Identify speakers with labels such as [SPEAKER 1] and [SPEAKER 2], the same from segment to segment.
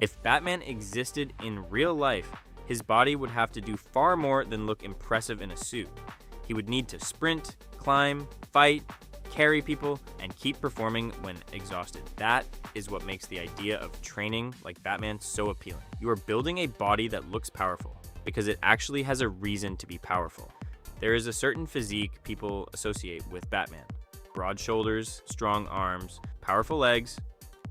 [SPEAKER 1] If Batman existed in real life, his body would have to do far more than look impressive in a suit. He would need to sprint, climb, fight, carry people, and keep performing when exhausted. That is what makes the idea of training like Batman so appealing. You are building a body that looks powerful because it actually has a reason to be powerful. There is a certain physique people associate with Batman. Broad shoulders, strong arms, powerful legs.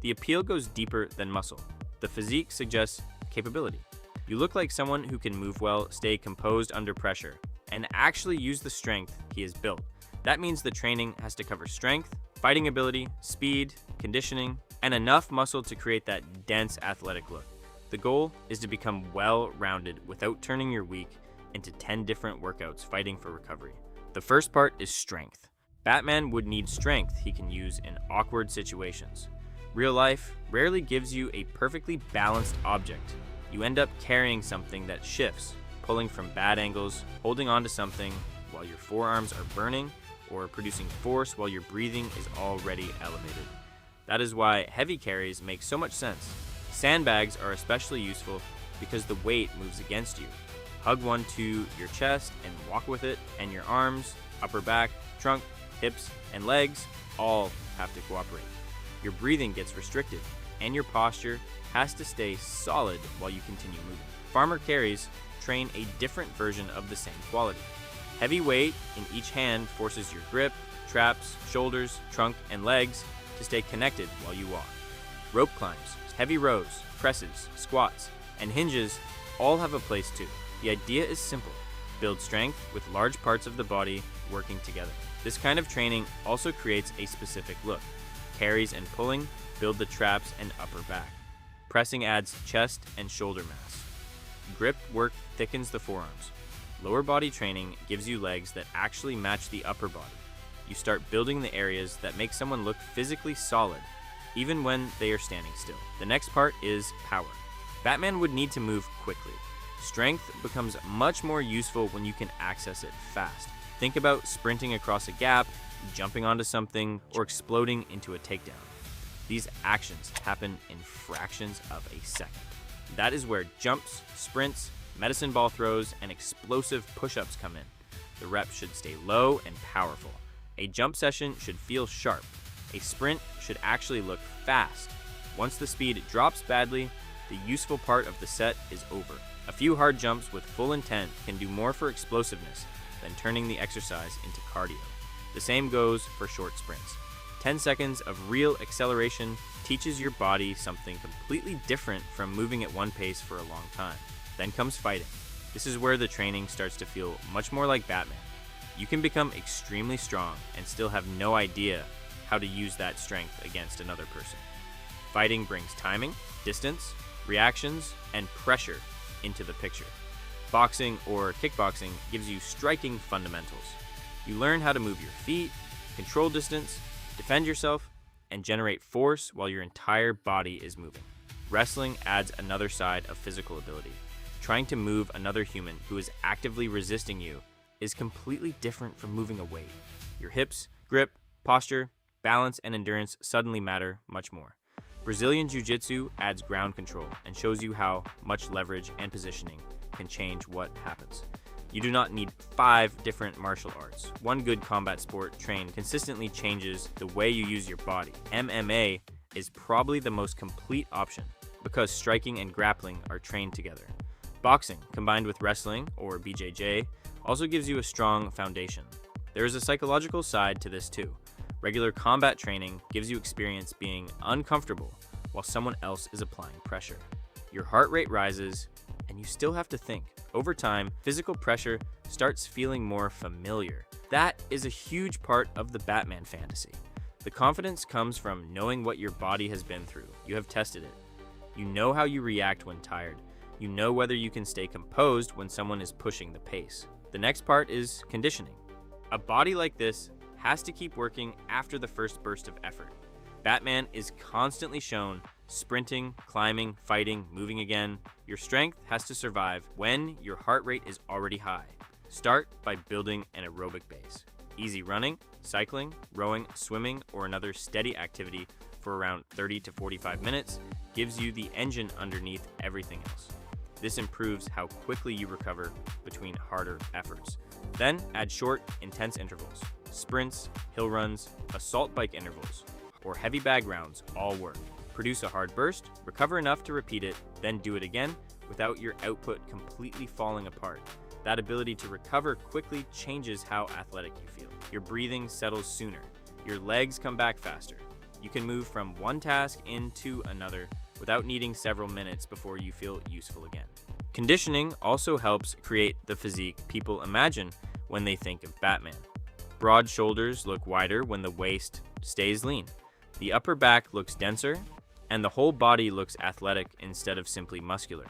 [SPEAKER 1] The appeal goes deeper than muscle. The physique suggests capability. You look like someone who can move well, stay composed under pressure, and actually use the strength he has built. That means the training has to cover strength, fighting ability, speed, conditioning, and enough muscle to create that dense athletic look. The goal is to become well-rounded without turning your week into 10 different workouts fighting for recovery. The first part is strength. Batman would need strength he can use in awkward situations. Real life rarely gives you a perfectly balanced object. You end up carrying something that shifts, pulling from bad angles, holding onto something while your forearms are burning, or producing force while your breathing is already elevated. That is why heavy carries make so much sense. Sandbags are especially useful because the weight moves against you. Hug one to your chest and walk with it, and your arms, upper back, trunk, hips, and legs all have to cooperate. Your breathing gets restricted, and your posture has to stay solid while you continue moving. Farmer carries train a different version of the same quality. Heavy weight in each hand forces your grip, traps, shoulders, trunk, and legs to stay connected while you walk. Rope climbs, heavy rows, presses, squats, and hinges all have a place too. The idea is simple. Build strength with large parts of the body working together. This kind of training also creates a specific look. Carries and pulling build the traps and upper back. Pressing adds chest and shoulder mass. Grip work thickens the forearms. Lower body training gives you legs that actually match the upper body. You start building the areas that make someone look physically solid, even when they are standing still. The next part is power. Batman would need to move quickly. Strength becomes much more useful when you can access it fast. Think about sprinting across a gap, jumping onto something, or exploding into a takedown. These actions happen in fractions of a second. That is where jumps, sprints, medicine ball throws, and explosive push-ups come in. The reps should stay low and powerful. A jump session should feel sharp. A sprint should actually look fast. Once the speed drops badly, the useful part of the set is over. A few hard jumps with full intent can do more for explosiveness than turning the exercise into cardio. The same goes for short sprints. 10 seconds of real acceleration teaches your body something completely different from moving at one pace for a long time. Then comes fighting. This is where the training starts to feel much more like Batman. You can become extremely strong and still have no idea how to use that strength against another person. Fighting brings timing, distance, reactions, and pressure into the picture. Boxing or kickboxing gives you striking fundamentals. You learn how to move your feet, control distance, defend yourself, and generate force while your entire body is moving. Wrestling adds another side of physical ability. Trying to move another human who is actively resisting you is completely different from moving a weight. Your hips, grip, posture, balance, and endurance suddenly matter much more. Brazilian Jiu-Jitsu adds ground control and shows you how much leverage and positioning can change what happens. You do not need 5 different martial arts. One good combat sport trained consistently changes the way you use your body. MMA is probably the most complete option because striking and grappling are trained together. Boxing, combined with wrestling, or BJJ, also gives you a strong foundation. There is a psychological side to this too. Regular combat training gives you experience being uncomfortable while someone else is applying pressure. Your heart rate rises, and you still have to think. Over time, physical pressure starts feeling more familiar. That is a huge part of the Batman fantasy. The confidence comes from knowing what your body has been through. You have tested it. You know how you react when tired. You know whether you can stay composed when someone is pushing the pace. The next part is conditioning. A body like this has to keep working after the first burst of effort. Batman is constantly shown sprinting, climbing, fighting, moving again. Your strength has to survive when your heart rate is already high. Start by building an aerobic base. Easy running, cycling, rowing, swimming, or another steady activity for around 30 to 45 minutes gives you the engine underneath everything else. This improves how quickly you recover between harder efforts. Then add short, intense intervals. Sprints, hill runs, assault bike intervals, or heavy bag rounds all work. Produce a hard burst, recover enough to repeat it, then do it again without your output completely falling apart. That ability to recover quickly changes how athletic you feel. Your breathing settles sooner. Your legs come back faster. You can move from one task into another without needing several minutes before you feel useful again. Conditioning also helps create the physique people imagine when they think of Batman. Broad shoulders look wider when the waist stays lean. The upper back looks denser, and the whole body looks athletic instead of simply muscular.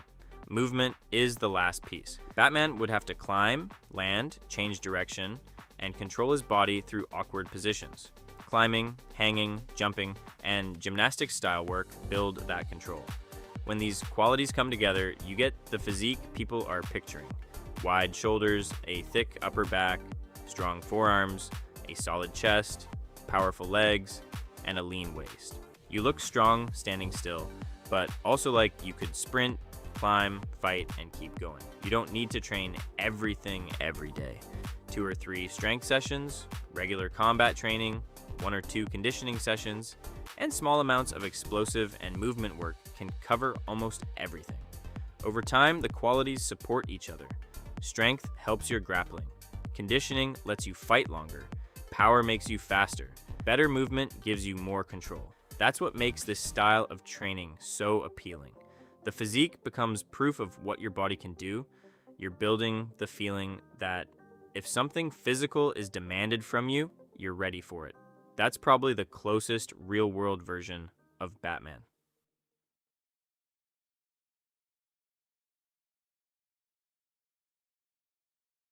[SPEAKER 1] Movement is the last piece. Batman would have to climb, land, change direction, and control his body through awkward positions. Climbing, hanging, jumping, and gymnastic-style work build that control. When these qualities come together, you get the physique people are picturing. Wide shoulders, a thick upper back, strong forearms, a solid chest, powerful legs, and a lean waist. You look strong standing still, but also like you could sprint, climb, fight, and keep going. You don't need to train everything every day. 2 or 3 strength sessions, regular combat training, 1 or 2 conditioning sessions, and small amounts of explosive and movement work can cover almost everything. Over time, the qualities support each other. Strength helps your grappling. Conditioning lets you fight longer. Power makes you faster. Better movement gives you more control. That's what makes this style of training so appealing. The physique becomes proof of what your body can do. You're building the feeling that if something physical is demanded from you, you're ready for it. That's probably the closest real-world version of Batman.